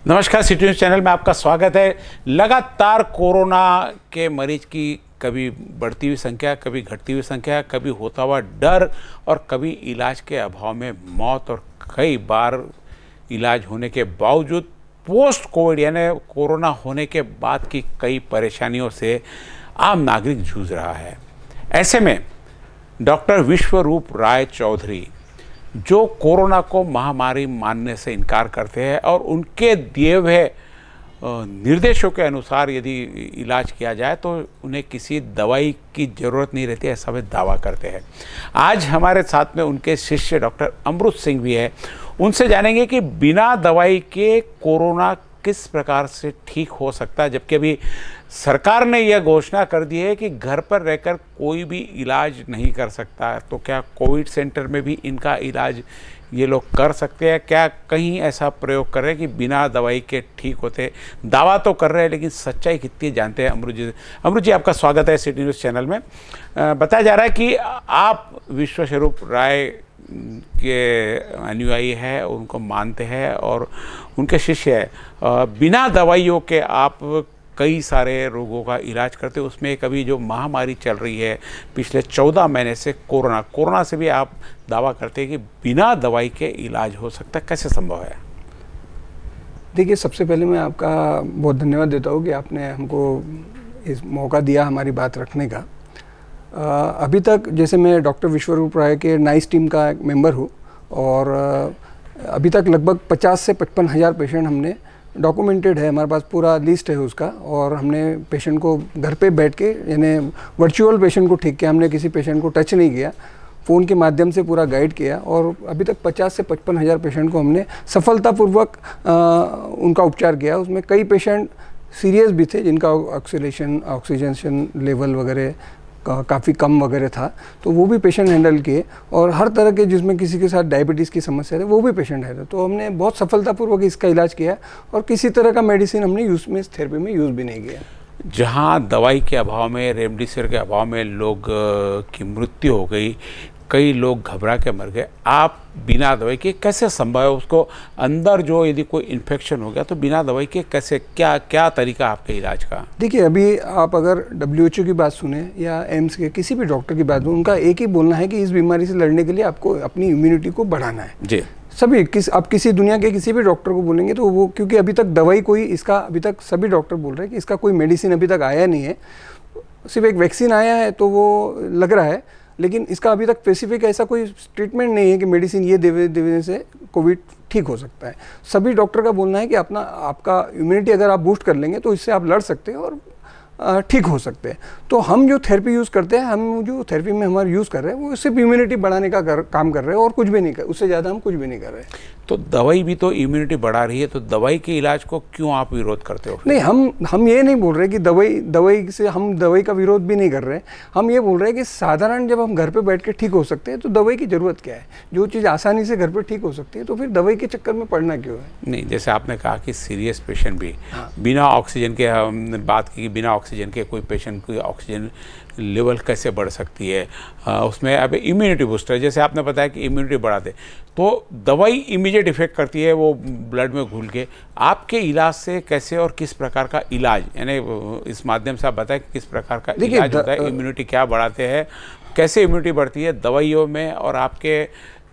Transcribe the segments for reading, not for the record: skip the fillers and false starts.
नमस्कार, city news channel में आपका स्वागत है। लगातार कोरोना के मरीज की कभी बढ़ती हुई संख्या, कभी घटती हुई संख्या, कभी होता हुआ डर और कभी इलाज के अभाव में मौत, और कई बार इलाज होने के बावजूद पोस्ट कोविड यानी कोरोना होने के बाद की कई परेशानियों से आम नागरिक जूझ रहा है। ऐसे में डॉक्टर विश्वरूप राय चौधरी, जो कोरोना को महामारी मानने से इनकार करते हैं और उनके दिए हुए निर्देशों के अनुसार यदि इलाज किया जाए तो उन्हें किसी दवाई की ज़रूरत नहीं रहती, ऐसा वे दावा करते हैं। आज हमारे साथ में उनके शिष्य डॉक्टर अमृत सिंह भी है। उनसे जानेंगे कि बिना दवाई के कोरोना किस प्रकार से ठीक हो सकता है, जबकि अभी सरकार ने यह घोषणा कर दी है कि घर पर रहकर कोई भी इलाज नहीं कर सकता। तो क्या कोविड सेंटर में भी इनका इलाज ये लोग कर सकते हैं? क्या कहीं ऐसा प्रयोग कर रहे हैं कि बिना दवाई के ठीक होते? दावा तो कर रहे हैं, लेकिन सच्चाई कितनी जानते हैं अमृत जी? अमृत जी, आपका स्वागत है सिटी न्यूज़ चैनल में। बताया जा रहा है कि आप विश्वरूप राय के अनुयायी है, उनको मानते हैं और उनके शिष्य है। बिना दवाइयों के आप कई सारे रोगों का इलाज करते हो। उसमें एक अभी जो महामारी चल रही है पिछले 14 महीने से, कोरोना से भी आप दावा करते हैं कि बिना दवाई के इलाज हो सकता है। कैसे संभव है? देखिए, सबसे पहले मैं आपका बहुत धन्यवाद देता हूँ कि आपने हमको इस मौका दिया हमारी बात रखने का। अभी तक जैसे मैं डॉक्टर विश्वरूप राय के नाइस टीम का एक मेंबर हूँ और अभी तक लगभग 50 से 55 हज़ार पेशेंट हमने डॉक्यूमेंटेड है, हमारे पास पूरा लिस्ट है उसका। और हमने पेशेंट को घर पे बैठ के यानी वर्चुअल पेशेंट को ठीक किया, हमने किसी पेशेंट को टच नहीं किया, फ़ोन के माध्यम से पूरा गाइड किया। और अभी तक 50 से 55 हज़ार पेशेंट को हमने सफलतापूर्वक उनका उपचार किया। उसमें कई पेशेंट सीरियस भी थे जिनका ऑक्सीजन लेवल वगैरह काफ़ी कम वगैरह था, तो वो भी पेशेंट हैंडल किए। और हर तरह के, जिसमें किसी के साथ डायबिटीज़ की समस्या है, वो भी पेशेंट है। तो हमने बहुत सफलतापूर्वक इसका इलाज किया और किसी तरह का मेडिसिन हमने इस थेरेपी में यूज़ भी नहीं किया। जहाँ दवाई के अभाव में, रेमडेसिविर के अभाव में लोग की मृत्यु हो गई, कई लोग घबरा के मर गए, आप बिना दवाई के कैसे संभव है? उसको अंदर जो यदि कोई इन्फेक्शन हो गया तो बिना दवाई के कैसे, क्या तरीका आपके इलाज का? देखिए, अभी आप अगर WHO की बात सुने या एम्स के किसी भी डॉक्टर की बात, उनका एक ही बोलना है कि इस बीमारी से लड़ने के लिए आपको अपनी इम्यूनिटी को बढ़ाना है जी। आप किसी दुनिया के किसी भी डॉक्टर को बोलेंगे तो वो, क्योंकि अभी तक दवाई कोई इसका, अभी तक सभी डॉक्टर बोल रहे हैं कि इसका कोई मेडिसिन अभी तक आया नहीं है। सिर्फ एक वैक्सीन आया है तो वो लग रहा है, लेकिन इसका अभी तक स्पेसिफिक ऐसा कोई ट्रीटमेंट नहीं है कि मेडिसिन ये देने से कोविड ठीक हो सकता है। सभी डॉक्टर का बोलना है कि आपका इम्यूनिटी अगर आप बूस्ट कर लेंगे तो इससे आप लड़ सकते हैं और ठीक हो सकते हैं। तो हम जो थेरेपी यूज़ करते हैं, हम जो थेरेपी में हमारे यूज़ कर रहे हैं, वो सिर्फ इम्यूनिटी बढ़ाने का काम कर रहे हैं और कुछ भी नहीं कर, उससे ज़्यादा हम कुछ भी नहीं कर रहे हैं। तो दवाई भी तो इम्यूनिटी बढ़ा रही है, तो दवाई के इलाज को क्यों आप विरोध करते हो? नहीं, हम ये नहीं बोल रहे कि दवाई से, हम दवाई का विरोध भी नहीं कर रहे हैं। हम ये बोल रहे हैं कि साधारण जब हम घर पे बैठ के ठीक हो सकते हैं तो दवाई की ज़रूरत क्या है? जो चीज़ आसानी से घर पे ठीक हो सकती है तो फिर दवाई के चक्कर में पड़ना क्यों है? नहीं, जैसे आपने कहा कि सीरियस पेशेंट भी बिना ऑक्सीजन के, हमने बात की कि बिना ऑक्सीजन के कोई पेशेंट की ऑक्सीजन लेवल कैसे बढ़ सकती है, उसमें अब इम्यूनिटी बूस्टर, जैसे आपने बताया कि इम्यूनिटी बढ़ाते, तो दवाई इमीडिएट इफेक्ट करती है वो ब्लड में घुल के। आपके इलाज से कैसे और किस प्रकार का इलाज, यानी इस माध्यम से आप बताएं कि किस प्रकार का इलाज होता है, इम्यूनिटी क्या बढ़ाते हैं, कैसे इम्यूनिटी बढ़ती है दवाइयों में, और आपके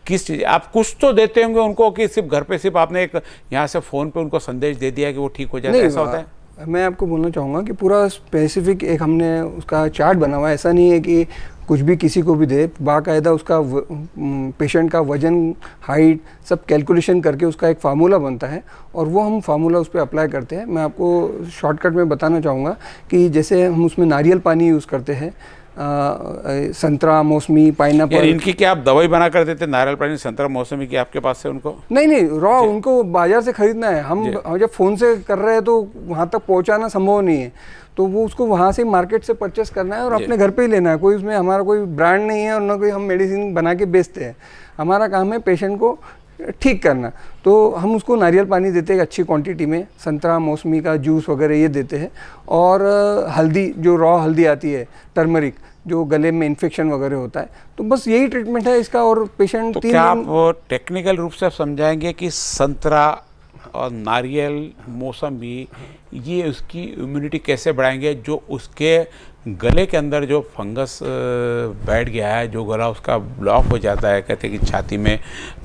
किस चीज़, आप कुछ तो देते होंगे उनको कि सिर्फ घर पे सिर्फ आपने एक यहाँ से फ़ोन पे उनको संदेश दे दिया कि वो ठीक हो जाए, ऐसा होता है? मैं आपको बोलना चाहूँगा कि पूरा स्पेसिफिक एक हमने उसका चार्ट बना हुआ है। ऐसा नहीं है कि कुछ भी किसी को भी दे, बाकायदा उसका पेशेंट का वजन, हाइट सब कैलकुलेशन करके उसका एक फार्मूला बनता है और वो हम फार्मूला उस पर अप्लाई करते हैं। मैं आपको शॉर्टकट में बताना चाहूँगा कि जैसे हम उसमें नारियल पानी यूज़ करते हैं, संतरा, मौसमी, पाइनएप्पल। इनकी क्या आप दवाई बना कर देते? नारियल पानी, संतरा, मौसमी की आपके पास से उनको? नहीं, रॉ उनको बाजार से खरीदना है। हम जब फ़ोन से कर रहे हैं तो वहाँ तक पहुँचाना संभव नहीं है, तो वो उसको वहाँ से मार्केट से परचेस करना है और अपने घर पे ही लेना है। कोई उसमें हमारा कोई ब्रांड नहीं है और ना कोई हम मेडिसिन बना के बेचते हैं। हमारा काम है पेशेंट को ठीक करना। तो हम उसको नारियल पानी देते हैं अच्छी क्वांटिटी में, संतरा, मौसमी का जूस वगैरह ये देते हैं, और हल्दी, जो रॉ हल्दी आती है, टर्मरिक, जो गले में इन्फेक्शन वगैरह होता है, तो बस यही ट्रीटमेंट है इसका। और पेशेंट तो क्या आप टेक्निकल रूप से समझाएंगे कि संतरा और नारियल, मौसमी, ये उसकी इम्यूनिटी कैसे बढ़ाएंगे? जो उसके गले के अंदर जो फंगस बैठ गया है, जो गला उसका ब्लॉक हो जाता है, कहते हैं कि छाती में,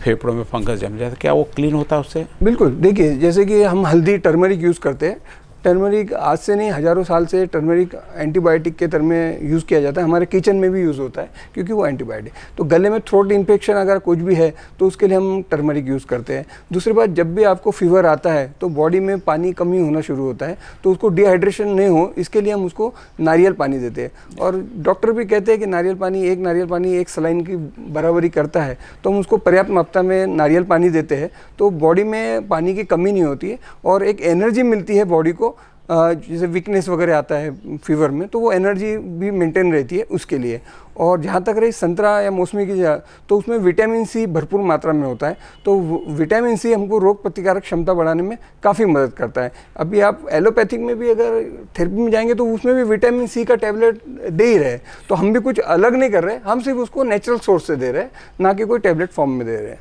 फेफड़ों में फंगस जम जाता है, क्या वो क्लीन होता है उससे? बिल्कुल। देखिए, जैसे कि हम हल्दी, टर्मरिक यूज़ करते हैं। टर्मरिक आज से नहीं, हज़ारों साल से टर्मरिक एंटीबायोटिक के तरह में यूज़ किया जाता है। हमारे किचन में भी यूज़ होता है क्योंकि वो एंटीबायोटिक। तो गले में थ्रोट इन्फेक्शन अगर कुछ भी है तो उसके लिए हम टर्मरिक यूज़ करते हैं। दूसरी बात, जब भी आपको फीवर आता है तो बॉडी में पानी कमी होना शुरू होता है, तो उसको डिहाइड्रेशन नहीं हो, इसके लिए हम उसको नारियल पानी देते हैं। और डॉक्टर भी कहते हैं कि नारियल पानी एक सलाइन की बराबरी करता है, तो हम उसको पर्याप्त मात्रा में नारियल पानी देते हैं, तो बॉडी में पानी की कमी नहीं होती है और एक एनर्जी मिलती है बॉडी को। जैसे वीकनेस वगैरह आता है फीवर में, तो वो एनर्जी भी मेंटेन रहती है उसके लिए। और जहाँ तक रही संतरा या मौसमी की, तो उसमें विटामिन सी भरपूर मात्रा में होता है, तो विटामिन सी हमको रोग प्रतिकारक क्षमता बढ़ाने में काफ़ी मदद करता है। अभी आप एलोपैथिक में भी अगर थेरेपी में जाएंगे तो उसमें भी विटामिन सी का टैबलेट दे ही रहे, तो हम भी कुछ अलग नहीं कर रहे, हम सिर्फ उसको नेचुरल सोर्स से दे रहे हैं, ना कि कोई टैबलेट फॉर्म में दे रहे हैं।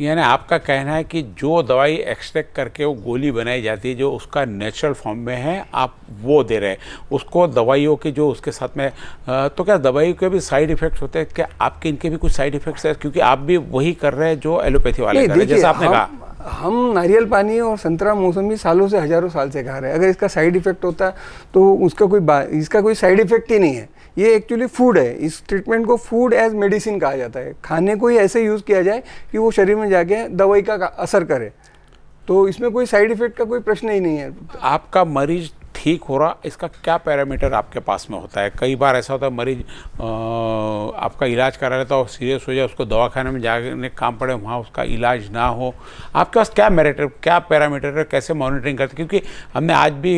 यानी आपका कहना है कि जो दवाई एक्सट्रैक्ट करके वो गोली बनाई जाती है, जो उसका नेचुरल फॉर्म में है, आप वो दे रहे हैं उसको, दवाइयों के जो उसके साथ में। तो क्या दवाई के भी साइड इफ़ेक्ट्स होते हैं? क्या आपके इनके भी कुछ साइड इफ़ेक्ट्स है? क्योंकि आप भी वही कर रहे हैं जो एलोपैथी वाले कर रहे हैं, जैसा आपने कहा। हम नारियल पानी और संतरा मौसमी सालों से, हज़ारों साल से खा रहे हैं। अगर इसका साइड इफ़ेक्ट होता तो इसका कोई साइड इफ़ेक्ट ही नहीं है। ये एक्चुअली फूड है। इस ट्रीटमेंट को फूड एज मेडिसिन कहा जाता है। खाने को ही ऐसे यूज़ किया जाए कि वो शरीर में जाके दवाई का असर करे, तो इसमें कोई साइड इफ़ेक्ट का कोई प्रश्न ही नहीं है। आपका मरीज ठीक हो रहा, इसका क्या पैरामीटर आपके पास में होता है? कई बार ऐसा होता है मरीज आपका इलाज करा रहता है और सीरियस हो जाए, उसको दवाखाने में जाने काम पड़े, वहाँ उसका इलाज ना हो। आपके पास क्या पैरामीटर है, कैसे मॉनिटरिंग करते? क्योंकि हमने आज भी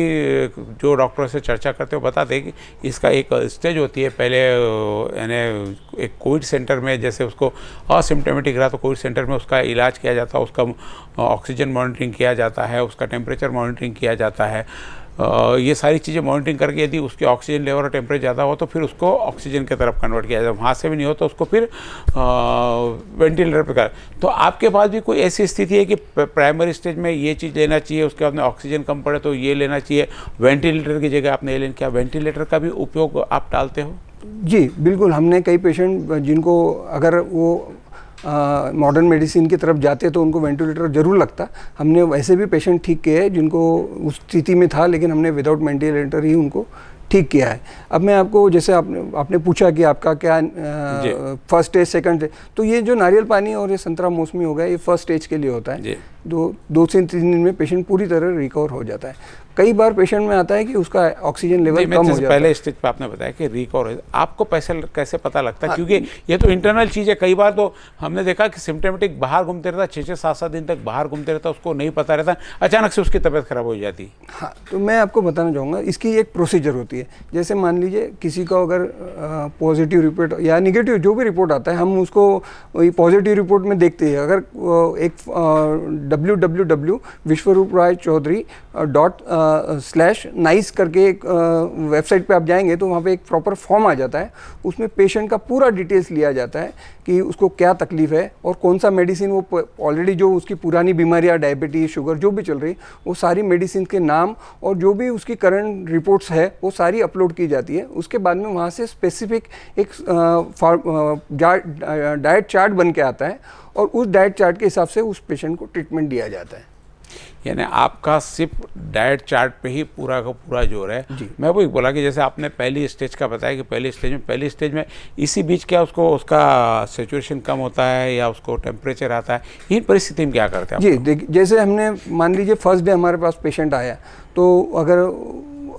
जो डॉक्टरों से चर्चा करते हुए बताते हैं कि इसका एक स्टेज होती है। पहले यानी एक कोविड सेंटर में जैसे उसको असिम्टोमेटिक रहा तो कोविड सेंटर में उसका इलाज किया जाता है, उसका ऑक्सीजन मॉनिटरिंग किया जाता है, उसका टेम्परेचर मॉनिटरिंग किया जाता है। ये सारी चीज़ें मॉनिटरिंग करके यदि उसकी ऑक्सीजन लेवल और टेम्परेचर ज़्यादा हो तो फिर उसको ऑक्सीजन की तरफ कन्वर्ट किया जाए, वहाँ से भी नहीं हो तो उसको फिर वेंटिलेटर पर कर। तो आपके पास भी कोई ऐसी स्थिति है कि प्राइमरी स्टेज में ये चीज़ लेना चाहिए, उसके बाद में ऑक्सीजन कम पड़े तो ये लेना चाहिए, वेंटिलेटर की जगह आपने ये लेना? क्या वेंटिलेटर का भी उपयोग आप टालते हो? जी बिल्कुल। हमने कई पेशेंट जिनको अगर वो मॉडर्न मेडिसिन की तरफ जाते तो उनको वेंटिलेटर ज़रूर लगता। हमने वैसे भी पेशेंट ठीक किए हैं जिनको उस स्थिति में था, लेकिन हमने विदाउट वेंटिलेटर ही उनको ठीक किया है। अब मैं आपको, जैसे आपने पूछा कि आपका क्या फर्स्ट स्टेज, सेकंड स्टेज, तो ये जो नारियल पानी और ये संतरा मौसमी हो गया, ये फर्स्ट स्टेज के लिए होता है। दो से 3 दिन में पेशेंट पूरी तरह रिकवर हो जाता है। कई बार पेशेंट में आता है कि उसका ऑक्सीजन लेवल कम हो जाता है। पहले स्टेज पे आपने बताया कि रिकवर, आपको कैसे पता लगता है? क्योंकि ये तो इंटरनल चीज़ है। कई बार तो हमने देखा कि सिम्टमेटिक बाहर घूमते रहता, 6-6, 7-7 दिन तक बाहर घूमते रहता, उसको नहीं पता रहता, अचानक से उसकी तबीयत खराब हो जाती। हाँ, तो मैं आपको बताना चाहूँगा, इसकी एक प्रोसीजर होती है। जैसे मान लीजिए किसी को अगर पॉजिटिव रिपोर्ट या निगेटिव जो भी रिपोर्ट आता है, हम उसको वही पॉजिटिव रिपोर्ट में देखते हैं। अगर एक www.vishwaruprai.chaudhary./nice करके एक वेबसाइट पे आप जाएंगे तो वहाँ पे एक प्रॉपर फॉर्म आ जाता है। उसमें पेशेंट का पूरा डिटेल्स लिया जाता है कि उसको क्या तकलीफ है और कौन सा मेडिसिन वो ऑलरेडी जो उसकी पुरानी बीमारियाँ, डायबिटीज़, शुगर जो भी चल रही, वो सारी मेडिसिन के नाम और जो भी उसकी करंट रिपोर्ट्स है वो सारी अपलोड की जाती है। उसके बाद में वहाँ से स्पेसिफिक एक डाइट चार्ट बन के आता है और उस डाइट चार्ट के हिसाब से उस पेशेंट को ट्रीटमेंट दिया जाता है। यानी आपका सिर्फ डाइट चार्ट पे ही पूरा का पूरा जोर है। मैं वही बोला कि जैसे आपने पहली स्टेज का बताया कि पहली स्टेज में इसी बीच क्या उसका सैचुरेशन कम होता है या उसको टेम्परेचर आता है, इन परिस्थिति में क्या करते हैं? जी देखिए, जैसे हमने मान लीजिए फर्स्ट डे हमारे पास पेशेंट आया, तो अगर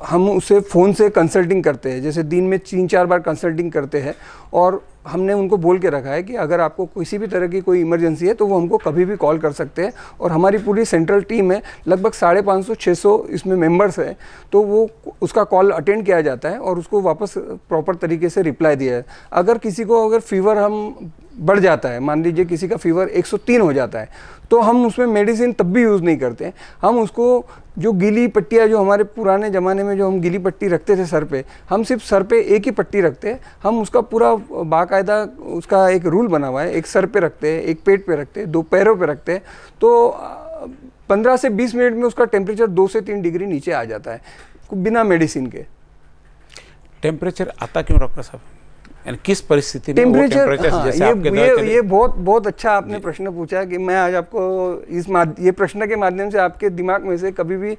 हम उससे फ़ोन से कंसल्टिंग करते हैं, जैसे दिन में 3-4 बार कंसल्टिंग करते हैं, और हमने उनको बोल के रखा है कि अगर आपको किसी भी तरह की कोई इमरजेंसी है तो वो हमको कभी भी कॉल कर सकते हैं। और हमारी पूरी सेंट्रल टीम है, लगभग 550-600 इसमें मेंबर्स हैं, तो वो उसका कॉल अटेंड किया जाता है और उसको वापस प्रॉपर तरीके से रिप्लाई दिया है। अगर किसी को अगर फीवर हम बढ़ जाता है, मान लीजिए किसी का फीवर 103 हो जाता है, तो हम उसमें मेडिसिन तब भी यूज़ नहीं करते हैं। हम उसको जो गीली पट्टियाँ, जो हमारे पुराने ज़माने में जो हम गीली पट्टी रखते थे सर पे, हम सिर्फ सर पे एक ही पट्टी रखते हैं। हम उसका पूरा बाकायदा उसका एक रूल बना हुआ है, एक सर पे रखते हैं, एक पेट पे रखते हैं, 2 पैरों पे रखते हैं। तो 15 से 20 मिनट में उसका टेम्परेचर 2 से 3 डिग्री नीचे आ जाता है बिना मेडिसिन के। टेम्परेचर आता क्यों डॉक्टर साहब, यानी किस परिस्थिति में वो टेम्परेचर, टेम्परेचर जैसे आपके ये बहुत अच्छा आपने प्रश्न पूछा कि मैं आज आपको ये प्रश्न के माध्यम से आपके दिमाग में से कभी भी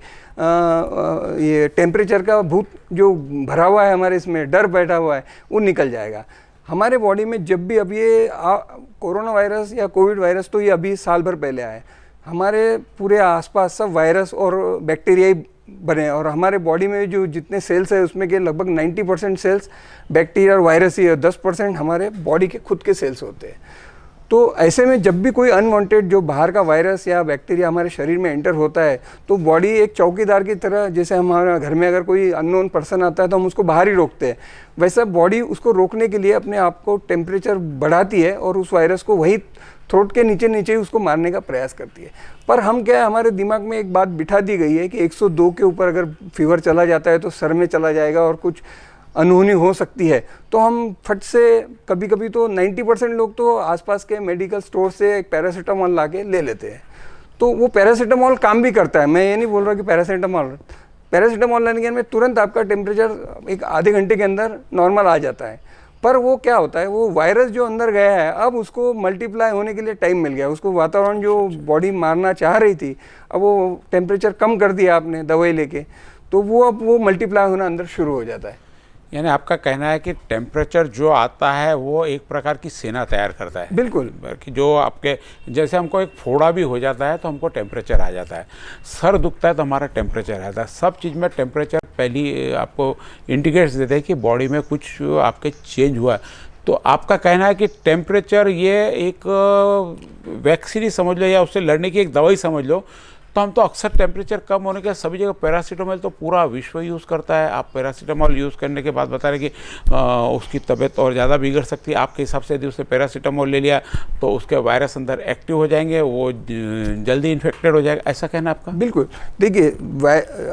ये टेम्परेचर का भूत जो भरा हुआ है हमारे इसमें डर बैठा हुआ है वो निकल जाएगा। हमारे बॉडी में जब भी अब ये कोरोना वायरस या कोविड वायरस तो ये अभी साल भर पहले आया है, हमारे पूरे आसपास सब वायरस और बैक्टीरिया ही बने, और हमारे बॉडी में जो जितने सेल्स है उसमें के लगभग 90% सेल्स बैक्टीरिया और वायरस ही है, 10% हमारे बॉडी के खुद के सेल्स होते हैं। तो ऐसे में जब भी कोई अनवांटेड जो बाहर का वायरस या बैक्टीरिया हमारे शरीर में एंटर होता है तो बॉडी एक चौकीदार की तरह, जैसे हमारे घर में अगर कोई अननोन पर्सन आता है तो हम उसको बाहर ही रोकते हैं, वैसा बॉडी उसको रोकने के लिए अपने आप को टेम्परेचर बढ़ाती है और उस वायरस को वही थ्रोट के नीचे नीचे ही उसको मारने का प्रयास करती है। पर हम क्या है, हमारे दिमाग में एक बात बिठा दी गई है कि 102 के ऊपर अगर फीवर चला जाता है तो सर में चला जाएगा और कुछ अनहोनी हो सकती है, तो हम फट से कभी कभी तो 90% लोग तो आसपास के मेडिकल स्टोर से एक पैरासीटामॉल ला के ले लेते हैं। तो वो पैरासीटामॉल काम भी करता है, मैं ये नहीं बोल रहा कि पैरासीटामॉल लेने के बाद में तुरंत आपका टेम्परेचर एक आधे घंटे के अंदर नॉर्मल आ जाता है। पर वो क्या होता है, वो वायरस जो अंदर गया है अब उसको मल्टीप्लाई होने के लिए टाइम मिल गया, उसको वातावरण जो बॉडी मारना चाह रही थी अब वो टेम्परेचर कम कर दिया आपने दवाई लेके, तो वो अब वो मल्टीप्लाई होना अंदर शुरू हो जाता है। यानी आपका कहना है कि टेम्परेचर जो आता है वो एक प्रकार की सेना तैयार करता है। बिल्कुल, कि जो आपके जैसे हमको एक फोड़ा भी हो जाता है तो हमको टेम्परेचर आ जाता है, सर दुखता है तो हमारा टेम्परेचर आता है, सब चीज़ में टेम्परेचर पहली आपको इंडिकेट्स देते हैं कि बॉडी में कुछ आपके चेंज हुआ है। तो आपका कहना है कि टेम्परेचर ये एक वैक्सीन ही समझ लो या उससे लड़ने की एक दवाई समझ लो। तो हम तो अक्सर टेम्परेचर कम होने के सभी जगह पैरासीटामॉल तो पूरा विश्व यूज़ करता है, आप पैरासीटामॉल यूज़ करने के बाद बता रहे कि उसकी तबीयत और ज़्यादा बिगड़ सकती है। आपके हिसाब से यदि उसने पैरासीटामॉल ले लिया तो उसके वायरस अंदर एक्टिव हो जाएंगे, वो जल्दी इन्फेक्टेड हो जाएगा, ऐसा कहना आपका? बिल्कुल, देखिए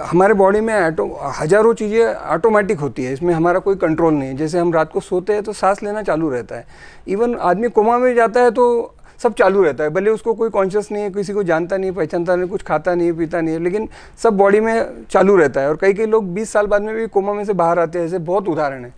हमारे बॉडी में हज़ारों चीज़ें ऑटोमेटिक होती है, इसमें हमारा कोई कंट्रोल नहीं है। जैसे हम रात को सोते हैं तो सांस लेना चालू रहता है, इवन आदमी कोमा में जाता है तो सब चालू रहता है, भले उसको कोई कॉन्शियस नहीं है, किसी को जानता नहीं, पहचानता नहीं, कुछ खाता नहीं पीता नहीं है, लेकिन सब बॉडी में चालू रहता है। और कई लोग 20 साल बाद में भी कोमा में से बाहर आते हैं, ऐसे बहुत उदाहरण है।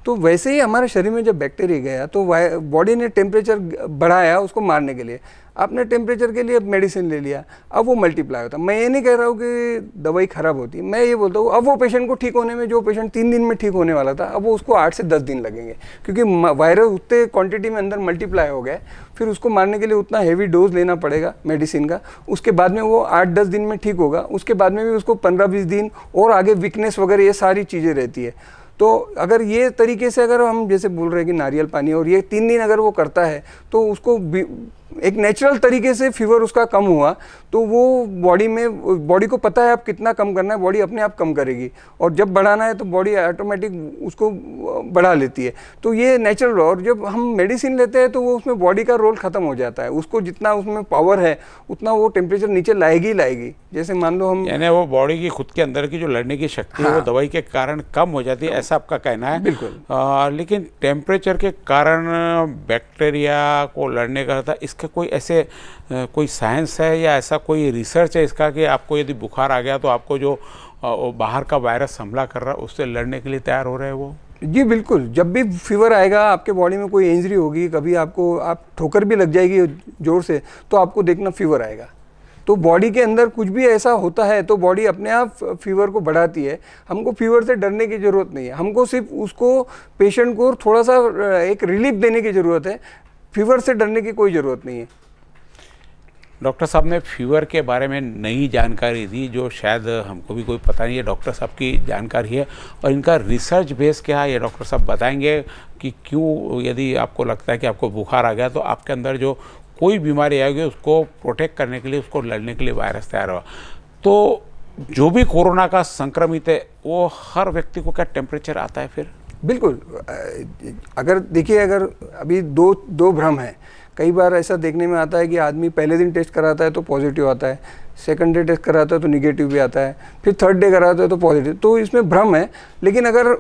तो वैसे ही हमारे शरीर में जब बैक्टीरिया गया तो बॉडी ने टेम्परेचर बढ़ाया उसको मारने के लिए, आपने टेम्परेचर के लिए मेडिसिन ले लिया, अब वो मल्टीप्लाई होता। मैं ये नहीं कह रहा हूँ कि दवाई ख़राब होती, मैं ये बोलता हूँ अब वो पेशेंट को ठीक होने में, जो पेशेंट 3 दिन में ठीक होने वाला था, अब वो उसको 8 से 10 दिन लगेंगे, क्योंकि वायरस उतने क्वांटिटी में अंदर मल्टीप्लाई हो गया, फिर उसको मारने के लिए उतना हैवी डोज लेना पड़ेगा मेडिसिन का। उसके बाद में वो 8-10 दिन में ठीक होगा, उसके बाद में भी उसको 15-20 दिन और आगे वीकनेस वगैरह ये सारी चीज़ें रहती है। तो अगर ये तरीके से अगर हम जैसे बोल रहे हैं कि नारियल पानी, और ये 3 दिन अगर वो करता है तो उसको एक नेचुरल तरीके से फीवर उसका कम हुआ, तो वो बॉडी को पता है अब कितना कम करना है, बॉडी अपने आप कम करेगी, और जब बढ़ाना है तो बॉडी ऑटोमेटिक उसको बढ़ा लेती है। तो ये नेचुरल। और जब हम मेडिसिन लेते हैं तो वो उसमें बॉडी का रोल ख़त्म हो जाता है, उसको जितना उसमें पावर है उतना वो टेम्परेचर नीचे लाएगी। जैसे मान लो हम, यानी वो बॉडी की खुद के अंदर की जो लड़ने की शक्ति है वो दवाई के कारण कम हो जाती है, ऐसा आपका कहना है? बिल्कुल। लेकिन टेम्परेचर के कारण बैक्टीरिया को लड़ने का था, इसका कोई ऐसे कोई साइंस है या ऐसा कोई रिसर्च है इसका कि आपको यदि बुखार आ गया तो आपको जो बाहर का वायरस हमला कर रहा है उससे लड़ने के लिए तैयार हो रहे हैं वो? जी बिल्कुल, जब भी फीवर आएगा, आपके बॉडी में कोई इंजरी होगी, कभी आप ठोकर भी लग जाएगी जोर से, तो आपको देखना फीवर आएगा। तो बॉडी के अंदर कुछ भी ऐसा होता है तो बॉडी अपने आप फीवर को बढ़ाती है। हमको फीवर से डरने की ज़रूरत नहीं है, हमको सिर्फ उसको पेशेंट को थोड़ा सा एक रिलीफ देने की ज़रूरत है, फीवर से डरने की कोई ज़रूरत नहीं है। डॉक्टर साहब ने फीवर के बारे में नई जानकारी दी जो शायद हमको भी कोई पता नहीं है, डॉक्टर साहब की जानकारी है, और इनका रिसर्च बेस क्या है ये डॉक्टर साहब बताएंगे कि क्यों यदि आपको लगता है कि आपको बुखार आ गया तो आपके अंदर जो कोई बीमारी आएगी उसको प्रोटेक्ट करने के लिए, उसको लड़ने के लिए वायरस तैयार हुआ। तो जो भी कोरोना का संक्रमित है वो हर व्यक्ति को क्या टेम्परेचर आता है फिर? बिल्कुल। अगर देखिए, अगर अभी दो भ्रम है, कई बार ऐसा देखने में आता है कि आदमी पहले दिन टेस्ट कराता है तो पॉजिटिव आता है, सेकंड डे टेस्ट कराता है तो निगेटिव भी आता है, फिर थर्ड डे कराता है तो पॉजिटिव। तो इसमें भ्रम है। लेकिन अगर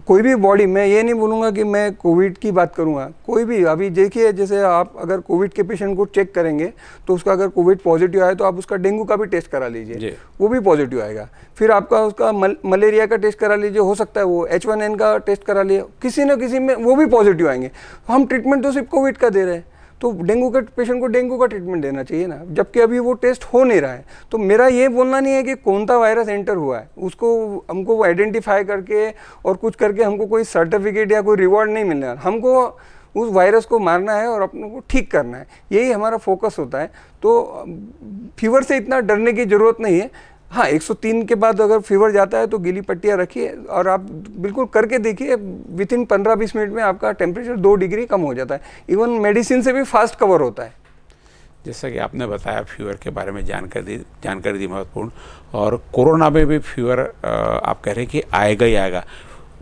कोई भी बॉडी, मैं ये नहीं बोलूँगा कि मैं कोविड की बात करूँगा, कोई भी, अभी देखिए जैसे आप अगर कोविड के पेशेंट को चेक करेंगे तो उसका अगर कोविड पॉजिटिव आए तो आप उसका डेंगू का भी टेस्ट करा लीजिए, वो भी पॉजिटिव आएगा। फिर आपका उसका मलेरिया का टेस्ट करा लीजिए, हो सकता है वो H1N का टेस्ट करा लिए, किसी न किसी में वो भी पॉजिटिव आएंगे। हम ट्रीटमेंट तो सिर्फ कोविड का दे रहे हैं, तो डेंगू के पेशेंट को डेंगू का ट्रीटमेंट देना चाहिए ना, जबकि अभी वो टेस्ट हो नहीं रहा है। तो मेरा ये बोलना नहीं है कि कौन सा वायरस एंटर हुआ है, उसको हमको आइडेंटिफाई करके और कुछ करके हमको कोई सर्टिफिकेट या कोई रिवॉर्ड नहीं मिलना है। हमको उस वायरस को मारना है और अपने को ठीक करना है, यही हमारा फोकस होता है। तो फीवर से इतना डरने की ज़रूरत नहीं है। हाँ, 103 के बाद अगर फीवर जाता है तो गीली पट्टियाँ रखिए और आप बिल्कुल करके देखिए, विद इन 15-20 मिनट में आपका टेम्परेचर 2 डिग्री कम हो जाता है। इवन मेडिसिन से भी फास्ट कवर होता है। जैसा कि आपने बताया फीवर के बारे में जानकारी दी महत्वपूर्ण, और कोरोना में भी फीवर आप कह रहे हैं कि आएगा ही आएगा।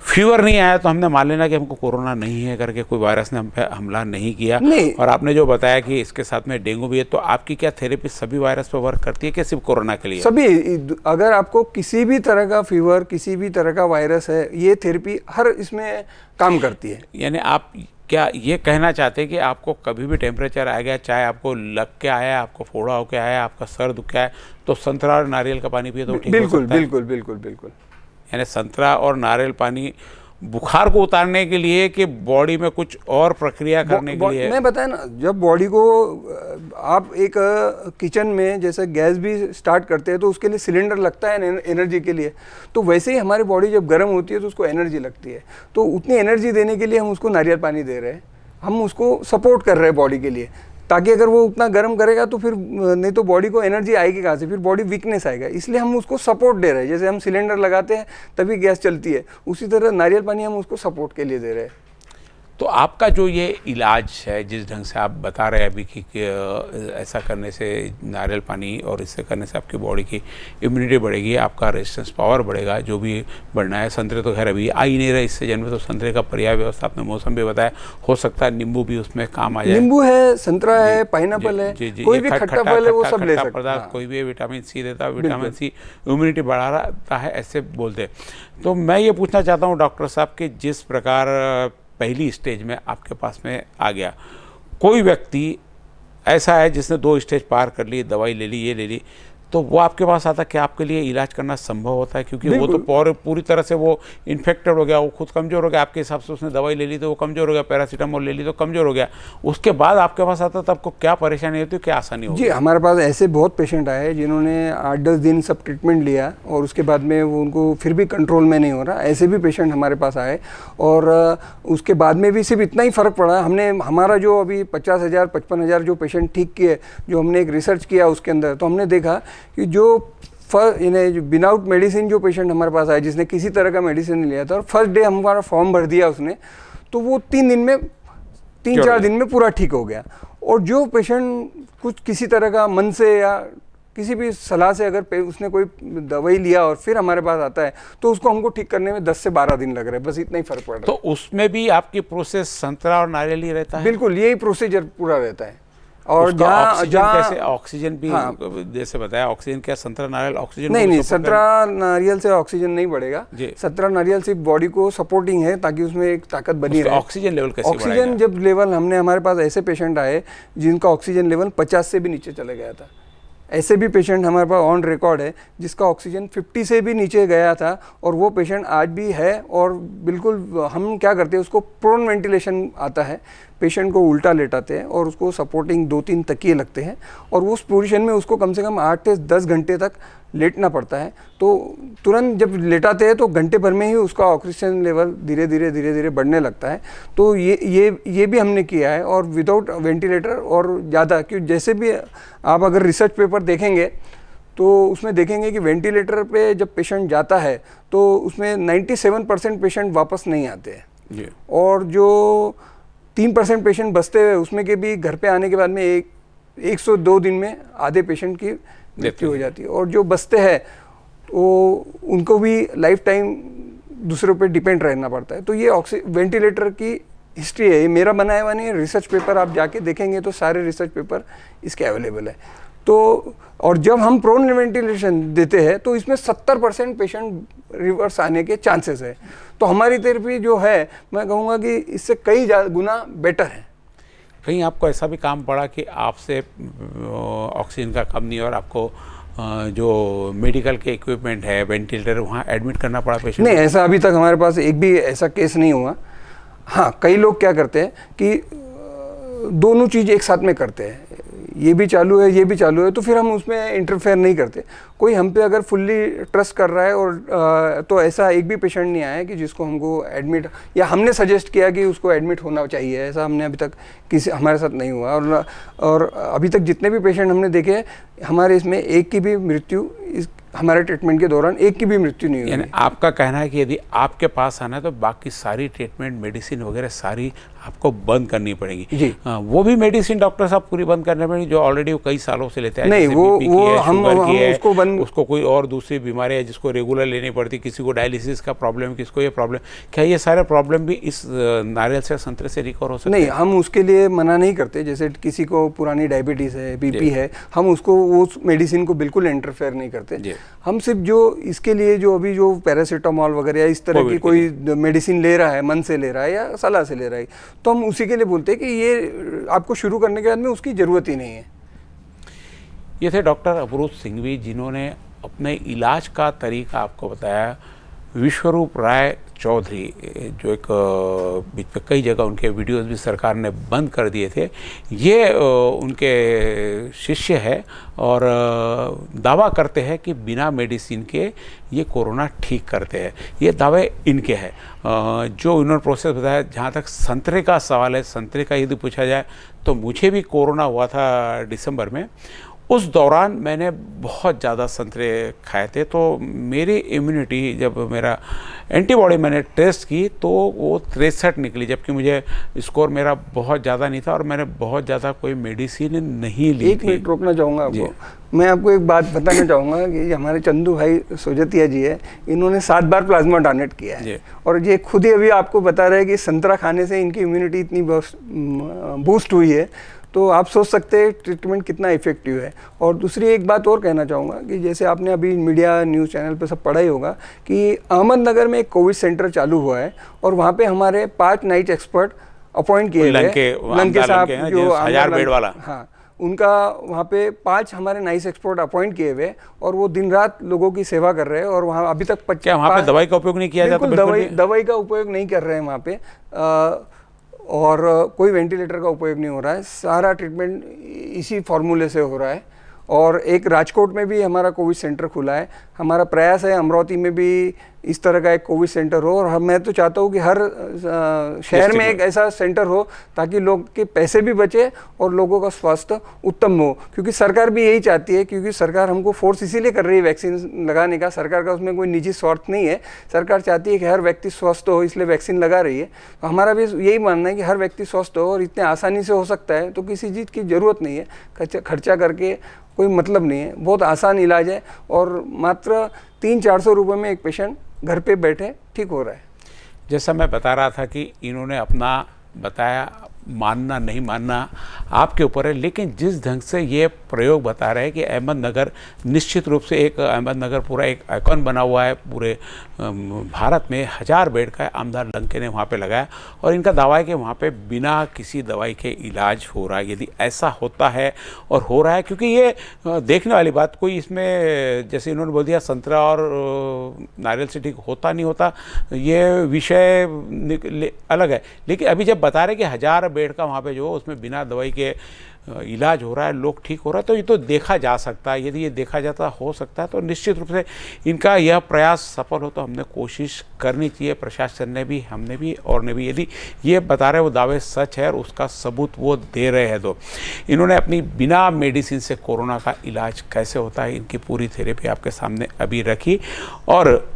फीवर नहीं आया तो हमने मान लेना कि हमको कोरोना नहीं है करके, कोई वायरस ने हम पे हमला नहीं किया। नहीं। और आपने जो बताया कि इसके साथ में डेंगू भी है, तो आपकी क्या थेरेपी सभी वायरस पर वर्क करती है कि सिर्फ कोरोना के लिए? सभी। अगर आपको किसी भी तरह का फीवर, किसी भी तरह का वायरस है, ये थेरेपी हर इसमें काम करती है। यानी आप क्या ये कहना चाहते हैं कि आपको कभी भी टेम्परेचर आ गया, चाहे आपको लग के आया, आपको फोड़ा होके आया, आपका सर दुख के आया, तो संतरा और नारियल का पानी पिए तो ठीक हो सकता है? बिल्कुल बिल्कुल बिल्कुल। यानी संतरा और नारियल पानी बुखार को उतारने के लिए कि बॉडी में कुछ और प्रक्रिया करने के लिए? मैं बताया ना, जब बॉडी को आप एक किचन में जैसे गैस भी स्टार्ट करते हैं तो उसके लिए सिलेंडर लगता है एनर्जी के लिए, तो वैसे ही हमारी बॉडी जब गर्म होती है तो उसको एनर्जी लगती है। तो उतनी एनर्जी देने के लिए हम उसको नारियल पानी दे रहे हैं, हम उसको सपोर्ट कर रहे हैं बॉडी के लिए, ताकि अगर वो उतना गर्म करेगा तो फिर नहीं तो बॉडी को एनर्जी आएगी कहाँ से, फिर बॉडी वीकनेस आएगा। इसलिए हम उसको सपोर्ट दे रहे हैं। जैसे हम सिलेंडर लगाते हैं तभी गैस चलती है, उसी तरह नारियल पानी हम उसको सपोर्ट के लिए दे रहे हैं। तो आपका जो ये इलाज है, जिस ढंग से आप बता रहे हैं अभी कि ऐसा करने से नारियल पानी और इससे करने से आपकी बॉडी की इम्यूनिटी बढ़ेगी, आपका रेजिस्टेंस पावर बढ़ेगा, जो भी बढ़ना है। संतरे तो खैर अभी आ ही नहीं रहे इस सीजन में, तो संतरे का पर्याय व्यवस्था, आपने मौसम भी बताया, हो सकता है नींबू भी उसमें काम आ जाए। नींबू है, संतरा है, पाइनएप्पल है, कोई भी खट्टा फल है वो सब ले सकते हैं। कोई भी विटामिन सी देता है, विटामिन सी इम्यूनिटी बढ़ाता है, ऐसे बोलते हैं। तो मैं ये पूछना चाहता हूँ डॉक्टर साहब कि जिस प्रकार पहली स्टेज में आपके पास में आ गया, कोई व्यक्ति ऐसा है जिसने 2 स्टेज पार कर ली, दवाई ले ली, ये ले ली, तो वो आपके पास आता, क्या आपके लिए इलाज करना संभव होता है? क्योंकि वो तो पूरी तरह से वो इन्फेक्टेड हो गया, वो खुद कमज़ोर हो गया, आपके हिसाब से उसने दवाई ले ली तो वो कमज़ोर हो गया, पैरासीटामोल ले ली तो कमज़ोर हो गया, उसके बाद आपके पास आता तो आपको क्या परेशानी होती है, क्या आसानी होती है? जी, हमारे पास ऐसे बहुत पेशेंट आए जिन्होंने 8-10 दिन सब ट्रीटमेंट लिया और उसके बाद में वो उनको फिर भी कंट्रोल में नहीं हो रहा। ऐसे भी पेशेंट हमारे पास आए और उसके बाद में भी सिर्फ इतना ही फ़र्क पड़ा। हमने हमारा जो अभी 50,000 55,000 जो पेशेंट ठीक किए, जो हमने एक रिसर्च किया उसके अंदर, तो हमने देखा कि जो विदाउट मेडिसिन जो पेशेंट हमारे पास आया, जिसने किसी तरह का मेडिसिन नहीं लिया था और फर्स्ट डे हमारा फॉर्म भर दिया उसने, तो वो 3-4 दिन में पूरा ठीक हो गया। और जो पेशेंट कुछ किसी तरह का मन से या किसी भी सलाह से अगर उसने कोई दवाई लिया और फिर हमारे पास आता है तो उसको हमको ठीक करने में 10 से 12 दिन लग रहे हैं, बस इतना ही फर्क पड़ रहा है। तो उसमें भी आपकी प्रोसेस संतरा और नारियल ही रहता है? बिल्कुल, यही प्रोसीजर पूरा रहता है। और जैसे ऑक्सीजन भी, हाँ, जैसे बताया, ऑक्सीजन क्या संतरा नारियल ऑक्सीजन? नहीं, संतरा नारियल से ऑक्सीजन नहीं बढ़ेगा। संतरा नारियल सिर्फ बॉडी को सपोर्टिंग है ताकि उसमें एक ताकत बनी रहे। ऑक्सीजन लेवल कैसे बढ़ाएगा? ऑक्सीजन जब लेवल, हमने हमारे पास ऐसे पेशेंट आए जिनका ऑक्सीजन लेवल 50 से भी नीचे चले गया था। ऐसे भी पेशेंट हमारे पास ऑन रिकॉर्ड है जिसका ऑक्सीजन 50 से भी नीचे गया था, और वो पेशेंट आज भी है। और बिल्कुल हम क्या करते हैं, उसको प्रोन वेंटिलेशन आता है, पेशेंट को उल्टा लेटाते हैं और उसको सपोर्टिंग 2-3 तकिए लगते हैं और उस पोजीशन में उसको कम से कम 8 से 10 घंटे तक लेटना पड़ता है। तो तुरंत जब लेटाते हैं तो घंटे भर में ही उसका ऑक्सीजन लेवल धीरे धीरे बढ़ने लगता है। तो ये भी हमने किया है, और विदाउट वेंटिलेटर और ज़्यादा, क्योंकि जैसे भी आप अगर रिसर्च पेपर देखेंगे तो उसमें देखेंगे कि वेंटिलेटर पे जब पेशेंट जाता है तो उसमें 97% पेशेंट वापस नहीं आते हैं, और जो 3% पेशेंट बचते हुए उसमें के भी घर पे आने के बाद में 102 दिन में आधे पेशेंट की मृत्यु हो जाती है। और जो बचते हैं तो उनको भी लाइफ टाइम दूसरों पे डिपेंड रहना पड़ता है। तो ये वेंटिलेटर की हिस्ट्री है, ये मेरा बनाया हुआ नहीं है, रिसर्च पेपर आप जाके देखेंगे तो सारे रिसर्च पेपर इसके अवेलेबल है। तो और जब हम प्रोन वेंटिलेशन देते हैं तो इसमें 70% पेशेंट रिवर्स आने के चांसेस है। तो हमारी थेरेपी जो है, मैं कहूँगा कि इससे कई गुना बेटर है। कहीं आपको ऐसा भी काम पड़ा कि आपसे ऑक्सीजन का कम नहीं और आपको जो मेडिकल के इक्विपमेंट है, वेंटिलेटर, वहाँ एडमिट करना पड़ा पेशेंट? नहीं, ऐसा अभी तक हमारे पास एक भी ऐसा केस नहीं हुआ। हाँ, कई लोग क्या करते हैं कि दोनों चीज़ एक साथ में करते हैं, ये भी चालू है ये भी चालू है, तो फिर हम उसमें इंटरफेयर नहीं करते। कोई हम पे अगर फुल्ली ट्रस्ट कर रहा है और तो ऐसा एक भी पेशेंट नहीं आया कि जिसको हमको एडमिट या हमने सजेस्ट किया कि उसको एडमिट होना चाहिए, ऐसा हमने अभी तक किसी हमारे साथ नहीं हुआ। और अभी तक जितने भी पेशेंट हमने देखे, हमारे इसमें एक की भी मृत्यु हमारे ट्रीटमेंट के दौरान एक की भी मृत्यु नहीं हुई। यानी आपका कहना है कि यदि आपके पास आना है तो बाकी सारी ट्रीटमेंट, मेडिसिन वगैरह सारी आपको बंद करनी पड़ेगी? जी। वो भी मेडिसिन डॉक्टर साहब पूरी बंद करनी पड़ेगी जो ऑलरेडी वो कई सालों से लेते हैं? नहीं, वो हम उसको बंद, उसको कोई और दूसरी बीमारी है जिसको रेगुलर लेनी पड़ती, किसी को डायलिसिस का प्रॉब्लम, किसको ये प्रॉब्लम, क्या ये सारे प्रॉब्लम भी इस नारियल से, संतरे से रिकवर हो सकते हैं? नहीं, हम उसके लिए मना नहीं करते। जैसे किसी को पुरानी डायबिटीज़ है, बीपी है, हम उसको वो मेडिसिन को बिल्कुल इंटरफेयर नहीं करते। हम सिर्फ जो इसके लिए जो अभी जो पैरासीटामॉल वगैरह या इस तरह की कोई मेडिसिन ले रहा है, मन से ले रहा है या सलाह से ले रहा है, तो हम उसी के लिए बोलते हैं कि ये आपको शुरू करने के बाद में उसकी ज़रूरत ही नहीं है। ये थे डॉक्टर अमृत सिंघवी, जिन्होंने अपने इलाज का तरीका आपको बताया। विश्वरूप राय चौधरी, जो एक बीच में कई जगह उनके वीडियोस भी सरकार ने बंद कर दिए थे, ये उनके शिष्य है और दावा करते हैं कि बिना मेडिसिन के ये कोरोना ठीक करते हैं। ये दावे इनके हैं। जो इन्होंने प्रोसेस बताया, जहाँ तक संतरे का सवाल है, संतरे का यदि पूछा जाए तो मुझे भी कोरोना हुआ था दिसंबर में। उस दौरान मैंने बहुत ज़्यादा संतरे खाए थे, तो मेरी इम्यूनिटी, जब मेरा एंटीबॉडी मैंने टेस्ट की तो वो 63 निकली, जबकि मुझे स्कोर मेरा बहुत ज़्यादा नहीं था और मैंने बहुत ज़्यादा कोई मेडिसिन नहीं ली। एक मिनट रोकना चाहूँगा आपको। मैं आपको एक बात बताना चाहूँगा कि हमारे चंदू भाई सोजतिया जी है, इन्होंने 7 बार प्लाज्मा डोनेट किया है और ये खुद ही अभी आपको बता रहे हैं कि संतरा खाने से इनकी इम्यूनिटी इतनी बूस्ट हुई है। तो आप सोच सकते हैं ट्रीटमेंट कितना इफेक्टिव है। और दूसरी एक बात और कहना चाहूँगा कि जैसे आपने अभी मीडिया न्यूज़ चैनल पे सब पढ़ा ही होगा कि अहमदनगर में एक कोविड सेंटर चालू हुआ है और वहाँ पे हमारे 5 नाइट एक्सपर्ट अपॉइंट किए गए, लंके साहब जो 1000 बेड वाला, हाँ, उनका वहाँ पे 5 हमारे नाइस एक्सपर्ट अपॉइंट किए हुए और वो दिन रात लोगों की सेवा कर रहे हैं। और वहाँ अभी तक क्या वहाँ पे दवाई का उपयोग नहीं किया जाता? दवाई का उपयोग नहीं कर रहे हैं वहाँ पे, और कोई वेंटिलेटर का उपयोग नहीं हो रहा है। सारा ट्रीटमेंट इसी फार्मूले से हो रहा है। और एक राजकोट में भी हमारा कोविड सेंटर खुला है। हमारा प्रयास है अमरावती में भी इस तरह का एक कोविड सेंटर हो, और मैं तो चाहता हूँ कि हर शहर में एक ऐसा सेंटर हो ताकि लोग के पैसे भी बचे और लोगों का स्वास्थ्य उत्तम हो। क्योंकि सरकार भी यही चाहती है, क्योंकि सरकार हमको फोर्स इसीलिए कर रही है वैक्सीन लगाने का। सरकार का उसमें कोई निजी स्वार्थ नहीं है। सरकार चाहती है कि हर व्यक्ति स्वस्थ हो, इसलिए वैक्सीन लगा रही है। तो हमारा भी यही मानना है कि हर व्यक्ति स्वस्थ हो और इतने आसानी से हो सकता है, तो किसी चीज़ की ज़रूरत नहीं है, खर्चा करके कोई मतलब नहीं है। बहुत आसान इलाज है और मात्र 300-400 रुपये में एक पेशेंट घर पे बैठे ठीक हो रहा है। जैसा मैं बता रहा था कि इन्होंने अपना बताया, मानना नहीं मानना आपके ऊपर है, लेकिन जिस ढंग से ये प्रयोग बता रहे हैं कि अहमदनगर निश्चित रूप से एक, अहमदनगर पूरा एक आइकॉन बना हुआ है पूरे भारत में। 1000 बेड का आमदार लंके ने वहाँ पे लगाया और इनका दावा है कि वहाँ पे बिना किसी दवाई के इलाज हो रहा है। यदि ऐसा होता है और हो रहा है, क्योंकि ये देखने वाली बात, कोई इसमें जैसे इन्होंने बोल दिया संतरा और नारियल से ठीक होता नहीं होता, ये विषय अलग है। लेकिन अभी जब बता रहे कि 1000 बेड का वहाँ पे जो उसमें बिना दवाई के इलाज हो रहा है, लोग ठीक हो रहा है, तो ये तो देखा जा सकता है। यदि ये देखा जाता हो सकता है तो निश्चित रूप से इनका यह प्रयास सफल हो तो हमने कोशिश करनी चाहिए, प्रशासन ने भी, हमने भी और ने भी। यदि ये बता रहे वो दावे सच है और उसका सबूत वो दे रहे हैं, तो इन्होंने अपनी बिना मेडिसिन से कोरोना का इलाज कैसे होता है, इनकी पूरी थेरेपी आपके सामने अभी रखी और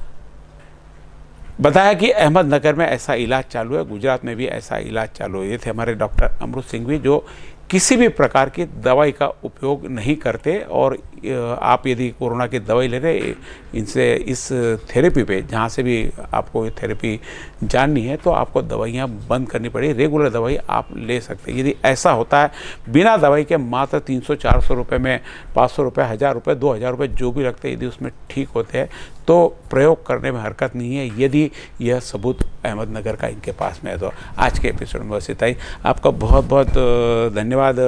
बताया कि अहमदनगर में ऐसा इलाज चालू है, गुजरात में भी ऐसा इलाज चालू है। ये थे हमारे डॉक्टर अमृत सिंघवी, जो किसी भी प्रकार की दवाई का उपयोग नहीं करते। और आप यदि कोरोना की दवाई ले रहे इनसे इस थेरेपी पे जहाँ से भी आपको ये थेरेपी जाननी है तो आपको दवाइयाँ बंद करनी पड़ेगी। रेगुलर दवाई आप ले सकते हैं। यदि ऐसा होता है बिना दवाई के मात्र 300-400 रुपये में 500 रुपये, 1000 रुपये, 2000 रुपये जो भी लगते हैं, यदि उसमें ठीक होते हैं तो प्रयोग करने में हरकत नहीं है, यदि यह सबूत अहमदनगर का इनके पास में है। तो आज के एपिसोड में बस इतना ही। आपका बहुत बहुत धन्यवाद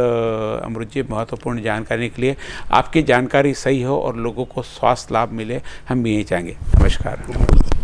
अमृत जी, महत्वपूर्ण जानकारी के लिए। आपकी जानकारी सही हो और लोगों को स्वास्थ्य लाभ मिले, हम भी यही चाहेंगे। नमस्कार।